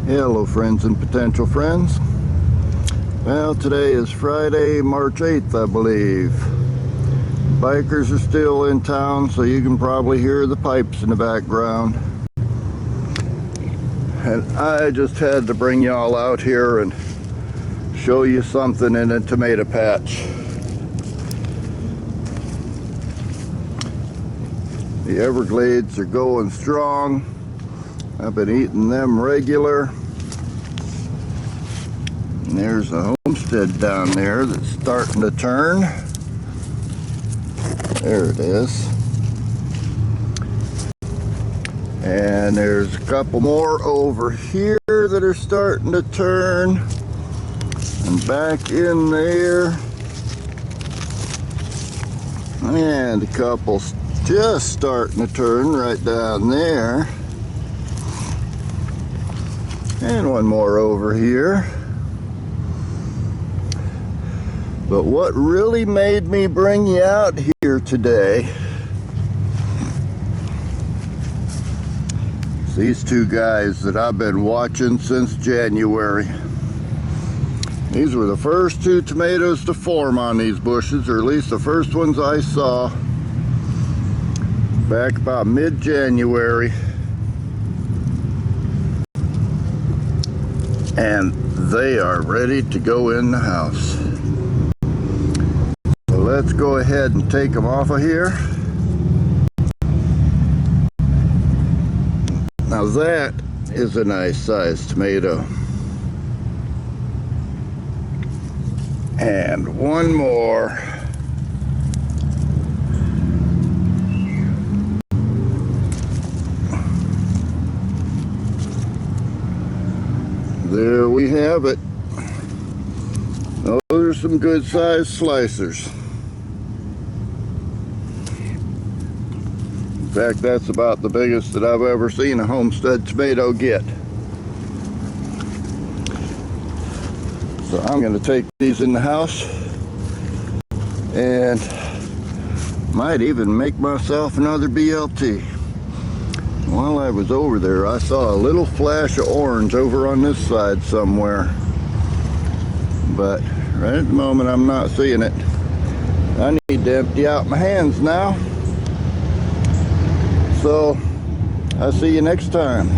Hello friends and potential friends. Well, today is Friday, March 8th, I believe. Bikers are still in town, so you can probably hear the pipes in the background. And I just had to bring y'all out here and show you something in a tomato patch. The Everglades are going strong. I've been eating them regular. And there's a Homestead down there that's starting to turn. There it is. And there's a couple more over here that are starting to turn. And back in there. And a couple just starting to turn right down there. And one more over here. But what really made me bring you out here today is these two guys that I've been watching since January. These were the first two tomatoes to form on these bushes, or at least the first ones I saw back about mid-January. And they are ready to go in the house. So let's go ahead and take them off of here. Now that is a nice sized tomato. And one more. There we have it. Those are some good sized slicers. In fact, that's about the biggest that I've ever seen a Homestead tomato get. So I'm going to take these in the house and might even make myself another BLT. While I was over there, I saw a little flash of orange over on this side somewhere. But right at the moment, I'm not seeing it. I need to empty out my hands now. So, I'll see you next time.